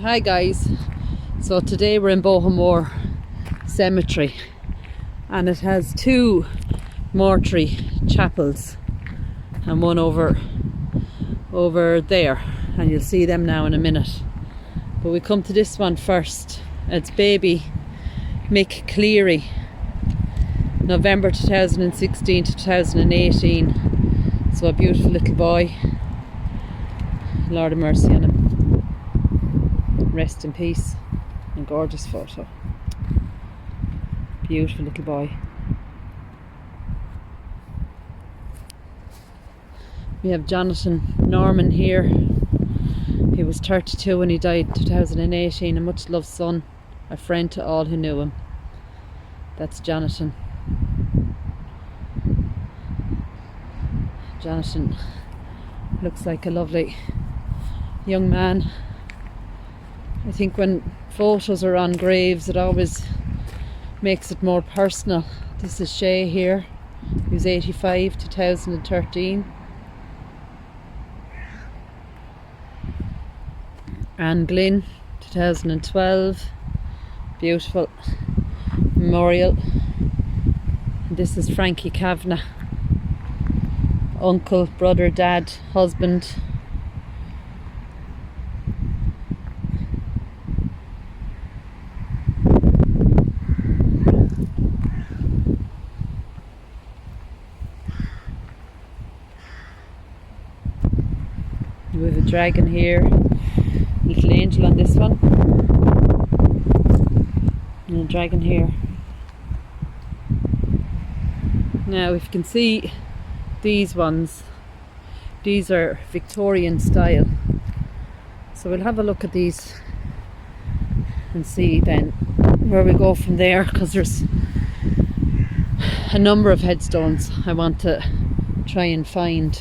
Hi guys, so today we're in Bohermore Cemetery and it has two mortuary chapels and one over there, and you'll see them now in a minute. But we come to this one first. It's baby Mick Cleary, November 2016 to 2018. So a beautiful little boy. Lord of mercy on him. Rest in peace. And gorgeous photo. Beautiful little boy. We have Jonathan Norman here. He was 32 when he died in 2018. A much loved son, a friend to all who knew him. That's Jonathan. Jonathan looks like a lovely young man. I think when photos are on graves, it always makes it more personal. This is Shay here. He was 85, 2013. And Glynn, 2012. Beautiful memorial. And this is Frankie Kavanagh. Uncle, brother, dad, husband. We have a dragon here, little angel on this one, and a dragon here. Now if you can see these ones, these are Victorian style, so we'll have a look at these and see then where we go from there, because there's a number of headstones I want to try and find.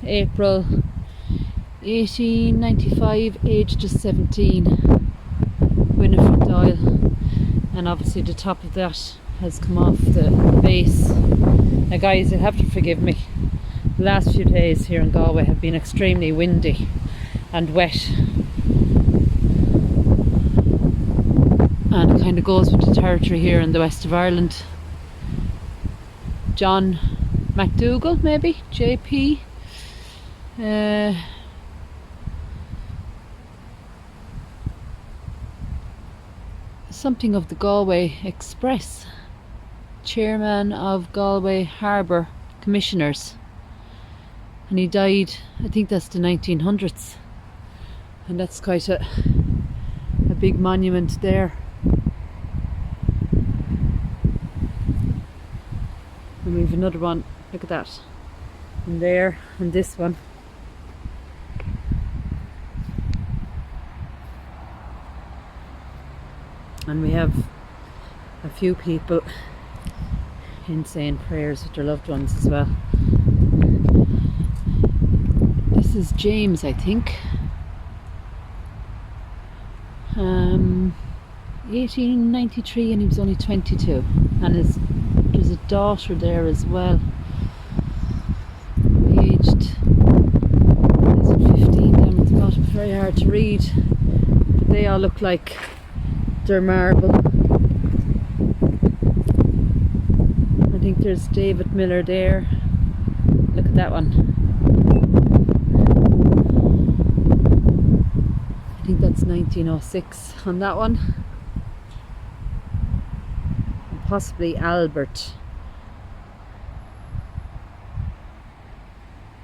April 1895, age just 17, Winifred Doyle, and obviously the top of that has come off the base. Now guys, you'll have to forgive me, the last few days here in Galway have been extremely windy and wet, and it kind of goes with the territory here in the west of Ireland. John McDougall, maybe, JP. Something of the Galway Express, chairman of Galway Harbour Commissioners, and he died, I think that's the 1900s, and that's quite a big monument there. And we have another one, look at that, and there, and this one. And we have a few people in saying prayers with their loved ones as well. This is James, I think. 1893, and he was only 22, and there's a daughter there as well, aged, is it 15 then with the bottom? Very hard to read, but they all look like they're marble. I think there's David Miller there. Look at that one. I think that's 1906 on that one. And possibly Albert.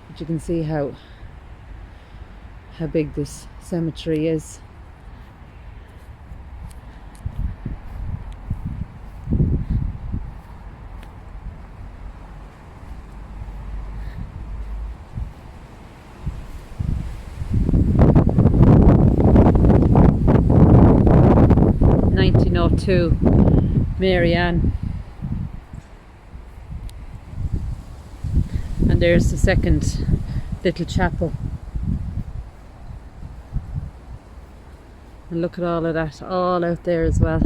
But you can see how big this cemetery is. To Mary Ann, and there's the second little chapel, and look at all of that, all out there as well.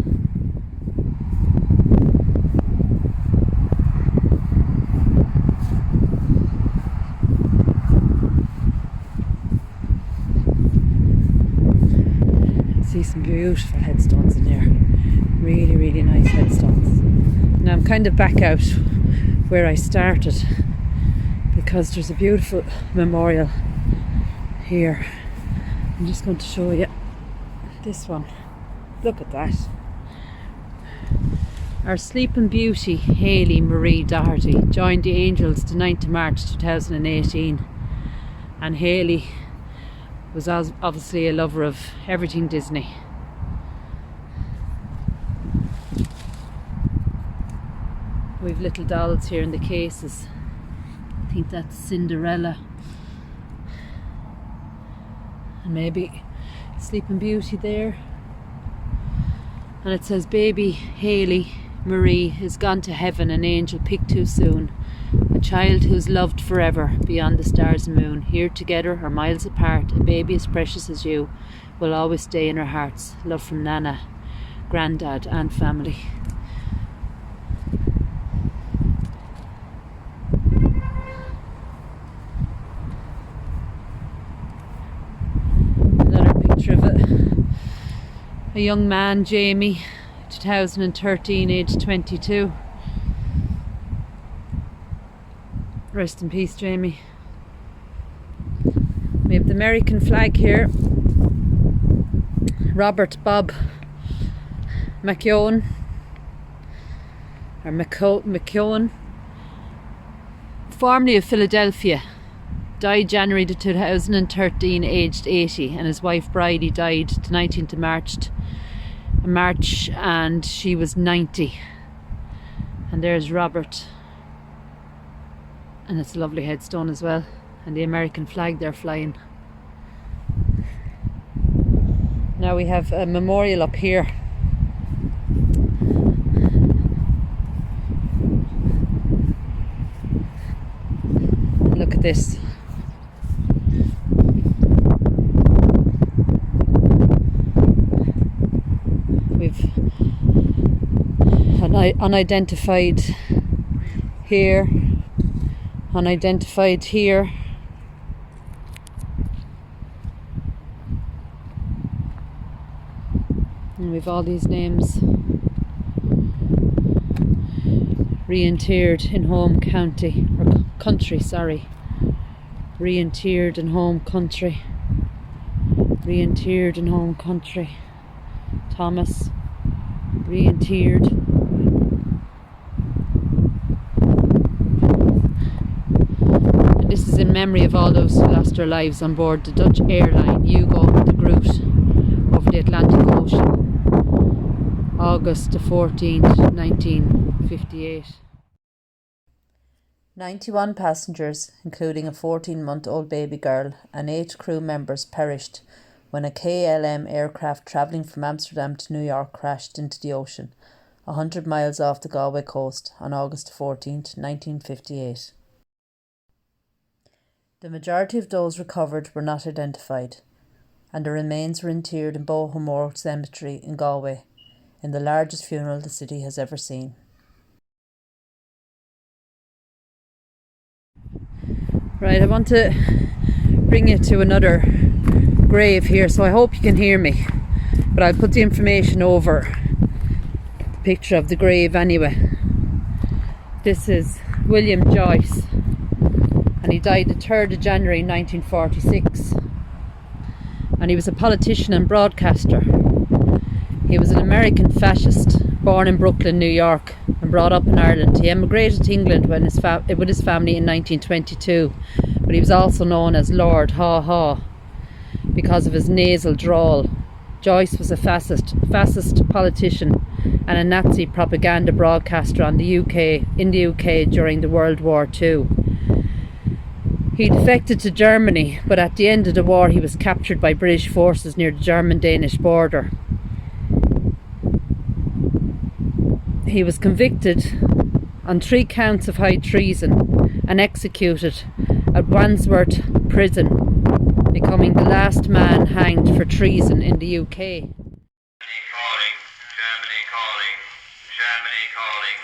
See some beautiful headstones in here. Really, really nice headstones. Now I'm kind of back out where I started because there's a beautiful memorial here. I'm just going to show you this one. Look at that. Our Sleeping Beauty, Hayley Marie Doherty, joined the Angels the 9th of March 2018. And Hayley was obviously a lover of everything Disney. We've little dolls here in the cases. I think that's Cinderella. And maybe Sleeping Beauty there. And it says, baby Hayley Marie is gone to heaven, an angel picked too soon. A child who's loved forever beyond the stars and moon. Here together or miles apart, a baby as precious as you will always stay in our hearts. Love from Nana, Grandad and family. Another picture of a young man, Jamie, 2013, age 22. Rest in peace, Jamie. We have the American flag here. Robert Bob McKeown, or McKeown, formerly of Philadelphia, died January 2013, aged 80, and his wife Bridie died the 19th of March, and she was 90. And there's Robert. And it's a lovely headstone as well, and the American flag there flying. Now we have a memorial up here. Look at this. We've an unidentified here. Unidentified here. And we've all these names reinterred in home county, or country, sorry. Reinterred in home country. Reinterred in home country. Thomas, reinterred. This is in memory of all those who lost their lives on board the Dutch airline Hugo de Groot over the Atlantic Ocean, August the 14th, 1958. 91 passengers, including a 14-month-old baby girl, and 8 crew members perished when a KLM aircraft travelling from Amsterdam to New York crashed into the ocean, 100 miles off the Galway coast on August the 14th, 1958. The majority of those recovered were not identified, and the remains were interred in Bohermore Cemetery in Galway, in the largest funeral the city has ever seen. Right, I want to bring you to another grave here, so I hope you can hear me, but I'll put the information over the picture of the grave anyway. This is William Joyce, and he died the 3rd of January 1946, and he was a politician and broadcaster. He was an American fascist, born in Brooklyn, New York, and brought up in Ireland. He emigrated to England with his family in 1922, but he was also known as Lord Haw Haw because of his nasal drawl. Joyce was a fascist politician and a Nazi propaganda broadcaster in the UK during the World War II. He defected to Germany, but at the end of the war he was captured by British forces near the German-Danish border. He was convicted on 3 counts of high treason and executed at Wandsworth Prison, becoming the last man hanged for treason in the UK. Germany calling, Germany calling, Germany calling.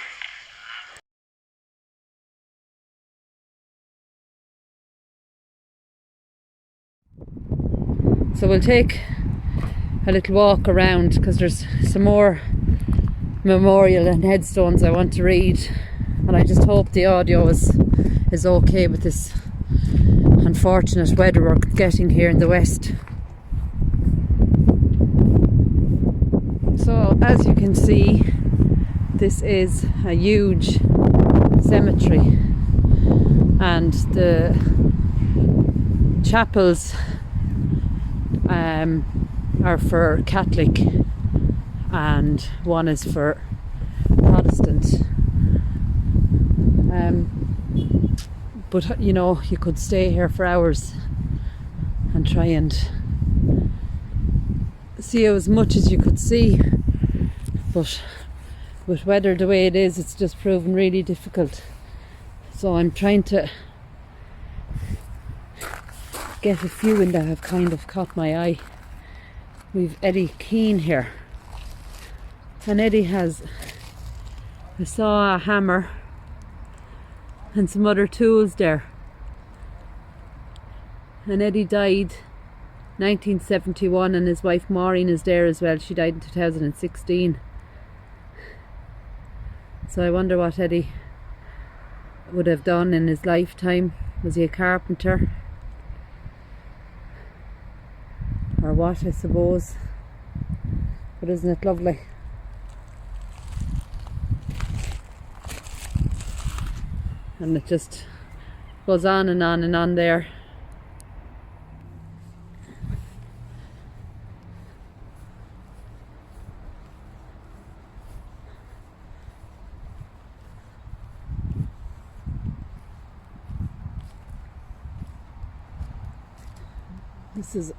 So we'll take a little walk around, because there's some more memorial and headstones I want to read, and I just hope the audio is okay with this unfortunate weather we're getting here in the west. So as you can see, this is a huge cemetery, and the chapels are for Catholic and one is for Protestant. But you know, you could stay here for hours and try and see as much as you could see, but with weather the way it is, it's just proven really difficult. So I'm trying to get a few in that have kind of caught my eye. We've Eddie Keane here, and Eddie has a saw, a hammer and some other tools there. And Eddie died 1971, and his wife Maureen is there as well. She died in 2016. So I wonder what Eddie would have done in his lifetime. Was he a carpenter or what, I suppose? But isn't it lovely? And it just goes on and on and on there. This is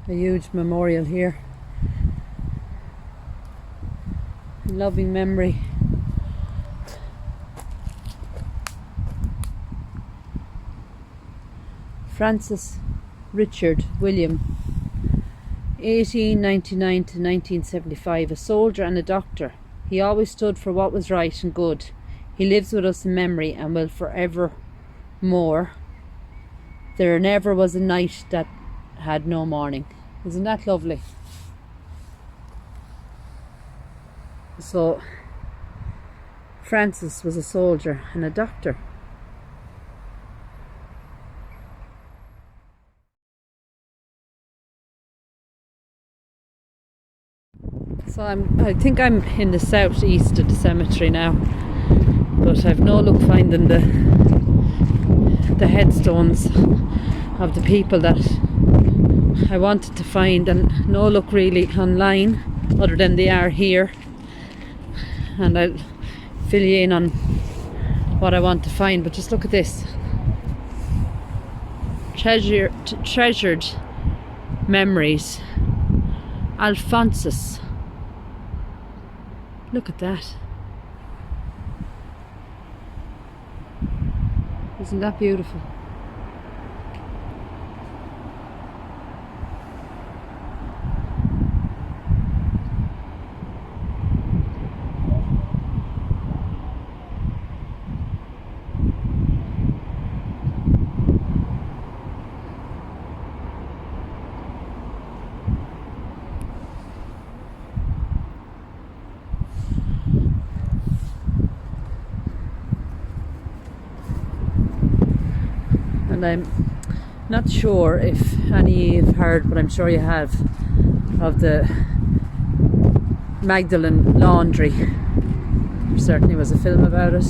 a huge memorial here in loving memory. Francis Richard William, 1899 to 1975, a soldier and a doctor. He always stood for what was right and good. He lives with us in memory and will forever more. There never was a night that had no morning. Isn't that lovely? So Francis was a soldier and a doctor. So I think I'm in the southeast of the cemetery now, but I've no luck finding the headstones of the people that I wanted to find, and no luck really online other than they are here, and I'll fill you in on what I want to find. But just look at this. Treasured memories. Alphonsus. Look at that. Isn't that beautiful? And I'm not sure if any of you have heard, but I'm sure you have, of the Magdalen laundry. There certainly was a film about it,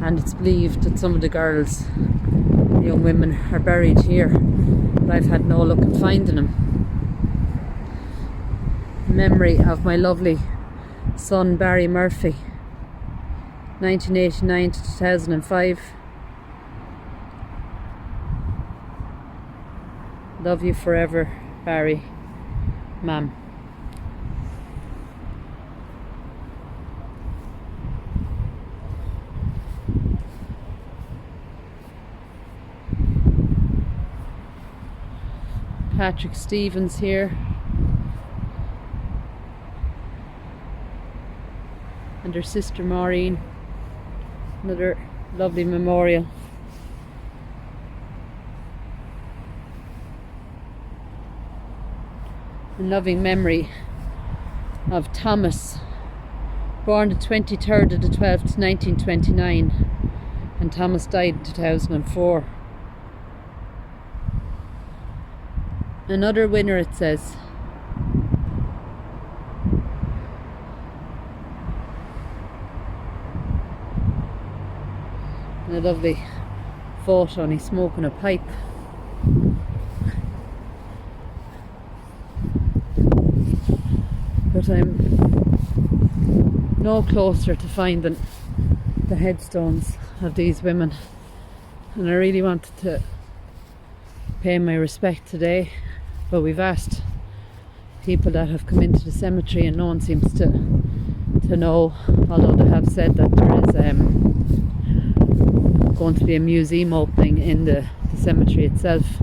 and it's believed that some of the girls, the young women, are buried here, but I've had no luck in finding them. Memory of my lovely son Barry Murphy, 1989 to 2005. Love you forever, Barry, Ma'am. Patrick Stevens here. And her sister Maureen. Another lovely memorial. in loving memory of Thomas, born the 23rd of the 12th, 1929, and Thomas died in 2004. Another winner, it says. And a lovely photo, and he's smoking a pipe. But I'm no closer to finding the headstones of these women, and I really wanted to pay my respect today, but we've asked people that have come into the cemetery and no one seems to know, although they have said that there is going to be a museum opening in the cemetery itself,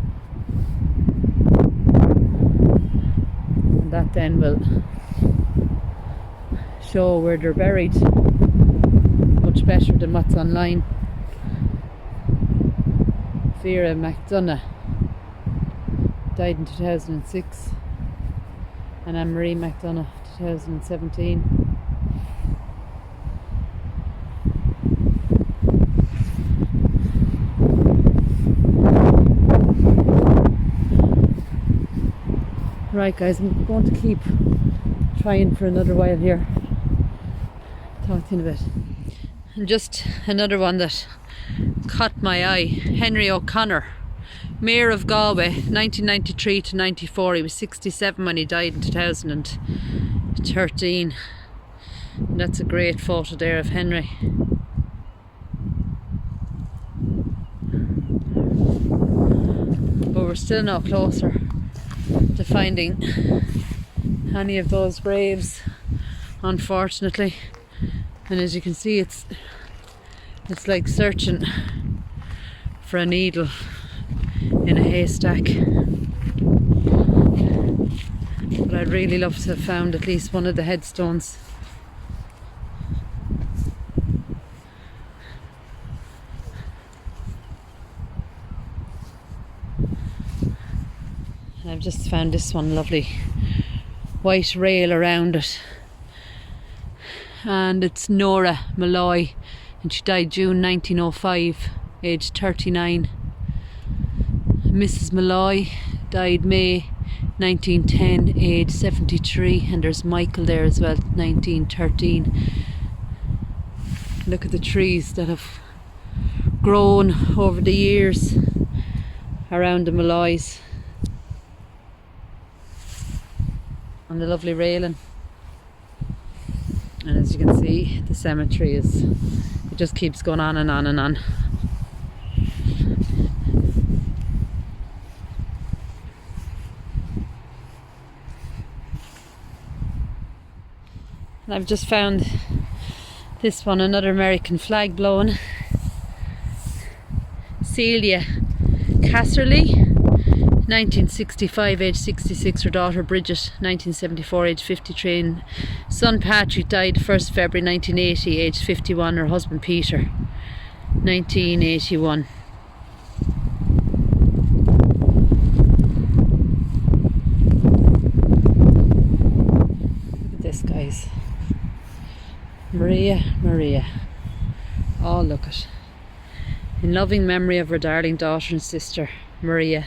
and that then will show where they're buried much better than what's online. Vera McDonough died in 2006, and Anne-Marie McDonough 2017. Right guys, I'm going to keep trying for another while here. Talk to you in a bit. And just another one that caught my eye. Henry O'Connor, Mayor of Galway, 1993 to 94. He was 67 when he died in 2013. And that's a great photo there of Henry. But we're still not closer to finding any of those graves, unfortunately. And as you can see, it's like searching for a needle in a haystack. But I'd really love to have found at least one of the headstones. And I've just found this one, lovely white rail around it. And it's Nora Malloy, and she died June 1905, aged 39. Mrs. Malloy died May 1910, aged 73, and there's Michael there as well, 1913. Look at the trees that have grown over the years around the Malloys, and the lovely railing. And as you can see, the cemetery it just keeps going on and on and on. And I've just found this one, another American flag blowing. Celia Casserly, 1965, age 66, her daughter Bridget, 1974, age 53, and son Patrick died 1st February 1980, age 51, her husband Peter, 1981. Look at this, guys. Maria. Oh, look at. In loving memory of her darling daughter and sister, Maria,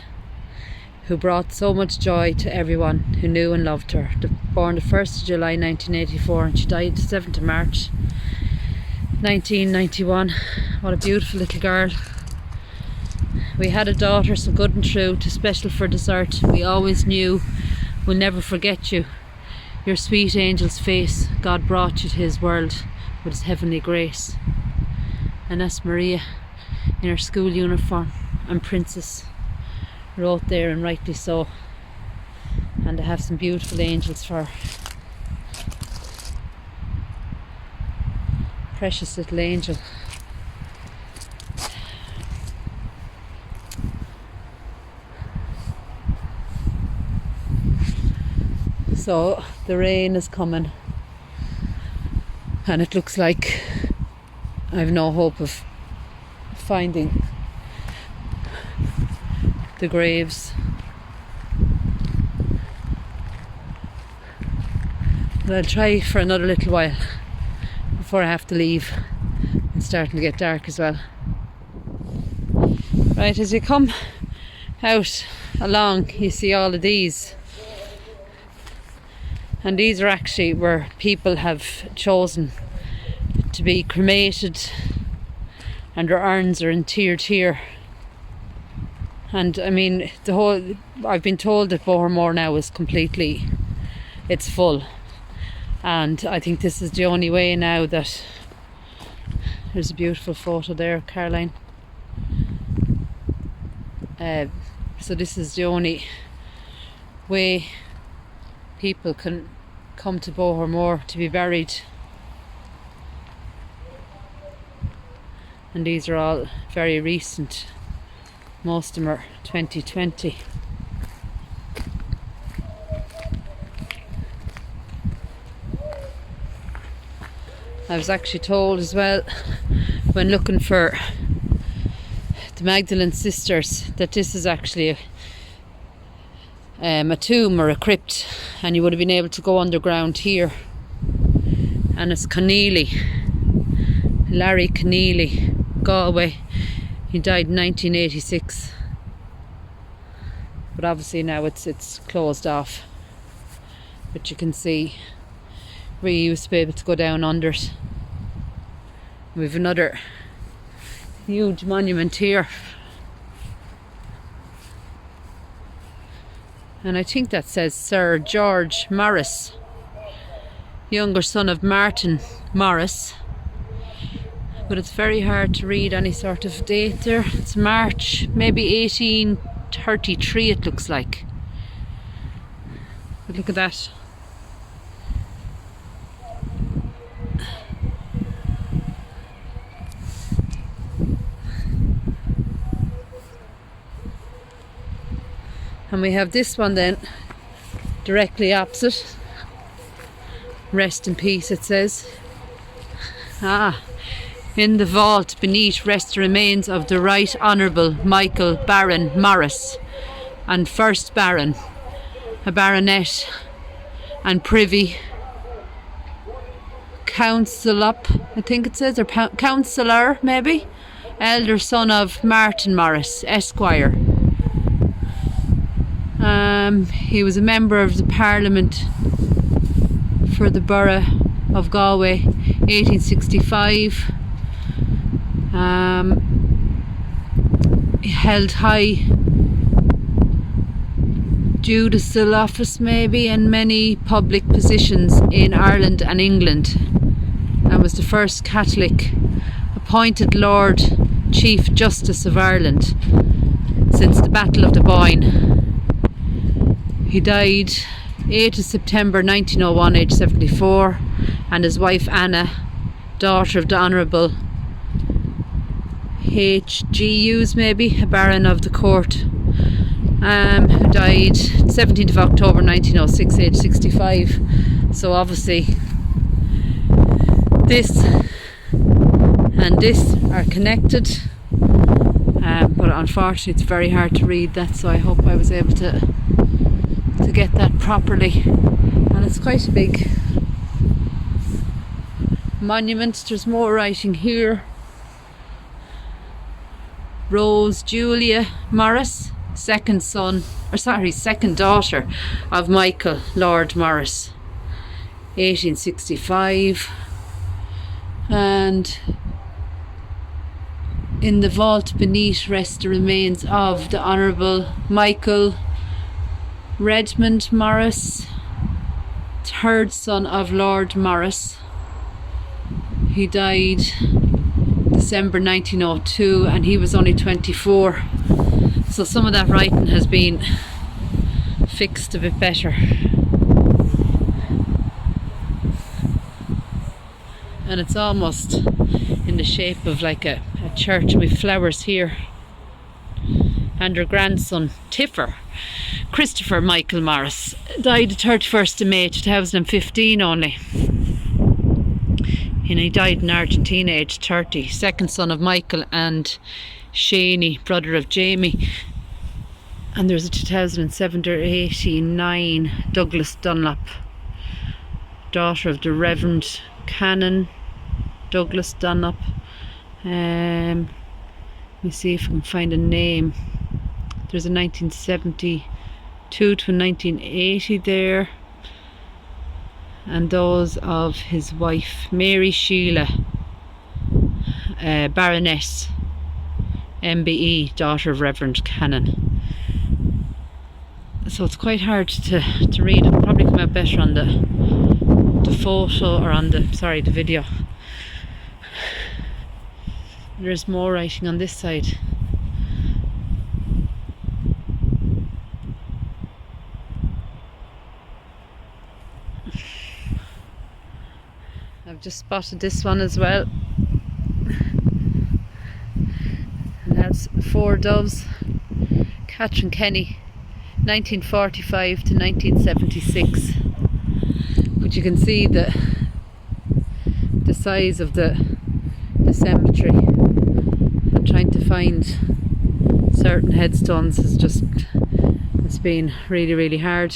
who brought so much joy to everyone who knew and loved her. Born the 1st of July 1984, and she died the 7th of March 1991. What a beautiful little girl. We had a daughter, so good and true, too special for dessert. We always knew we'll never forget you. Your sweet angel's face, God brought you to his world with his heavenly grace. And that's Maria in her school uniform, and Princess wrote there, and rightly so. And I have some beautiful angels for her. Precious little angel. So the rain is coming, and it looks like I've no hope of finding the graves. But I'll try for another little while before I have to leave. It's starting to get dark as well. Right, as you come out along, you see all of these. And these are actually where people have chosen to be cremated, and their urns are interred here. And I mean, I've been told that Bohermore now is completely, it's full. And I think this is the only way now that, there's a beautiful photo there, Caroline. So this is the only way people can come to Bohermore to be buried. And these are all very recent. Most of them are 2020. I was actually told as well, when looking for the Magdalene sisters, that this is actually a tomb or a crypt, and you would have been able to go underground here. And it's Keneally, Larry Keneally, Galway. He died in 1986, but obviously now it's closed off. But you can see where you used to be able to go down under it. We've another huge monument here, and I think that says Sir George Morris, younger son of Martin Morris. But it's very hard to read any sort of date there. It's March, maybe 1833 it looks like. But look at that. And we have this one then, directly opposite. Rest in peace, it says. In the vault beneath rest the remains of the Right Honourable Michael Baron Morris, and first Baron, a baronet and privy councillor, I think it says, or councillor maybe, elder son of Martin Morris, Esquire. He was a member of the Parliament for the Borough of Galway, 1865. He held high judicial office maybe, and many public positions in Ireland and England, and was the first Catholic appointed Lord Chief Justice of Ireland since the Battle of the Boyne. He died 8th of September 1901, aged 74, and his wife Anna, daughter of the Honourable H.G. Hughes, maybe, a baron of the court, who died 17th of October 1906, aged 65. So obviously this and this are connected, but unfortunately it's very hard to read that, so I hope I was able to get that properly. And it's quite a big monument. There's more writing here. Rose Julia Morris, second daughter of Michael Lord Morris, 1865. And in the vault beneath rest the remains of the Honourable Michael Redmond Morris, third son of Lord Morris. He died December 1902, and he was only 24. So some of that writing has been fixed a bit better. And it's almost in the shape of like a church with flowers here. And her grandson Tiffer, Christopher Michael Morris, died the 31st of May 2015 only. And he died in Argentina, aged 30, second son of Michael and Shaney, brother of Jamie. And there's a 2007 or 89 Douglas Dunlop. daughter of the Reverend Canon Douglas Dunlop. Let me see if I can find a name. There's a 1972 to 1980 there, and those of his wife Mary Sheila, Baroness, MBE, daughter of Reverend Canon. So it's quite hard to read. It'll probably come out better on the photo, or on the video. There's more writing on this side. I've just spotted this one as well. And that's 4 doves. Catherine Kenny, 1945 to 1976. But you can see the size of the cemetery. And trying to find certain headstones it's been really, really hard.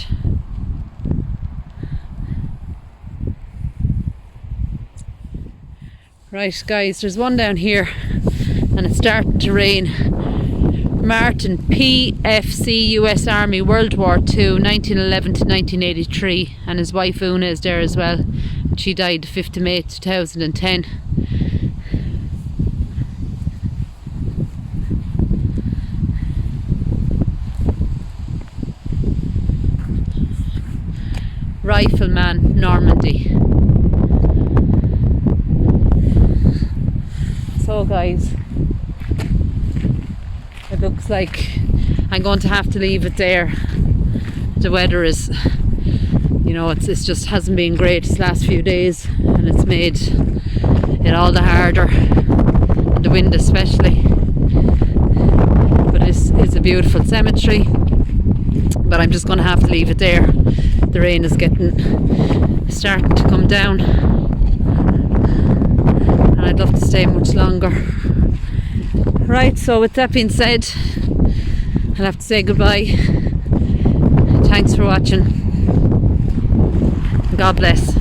Right guys, there's one down here and it's starting to rain. Martin, PFC, US Army, World War II, 1911 to 1983, and his wife Una is there as well. She died 5th of May 2010. Rifleman, Normandy. So guys, it looks like I'm going to have to leave it there. The weather is, you know, it's just hasn't been great this last few days, and it's made it all the harder, and the wind especially. But it's a beautiful cemetery, but I'm just going to have to leave it there. The rain is starting to come down, and I'd love to stay much longer. Right, so with that being said, I'll have to say goodbye. Thanks for watching. God bless.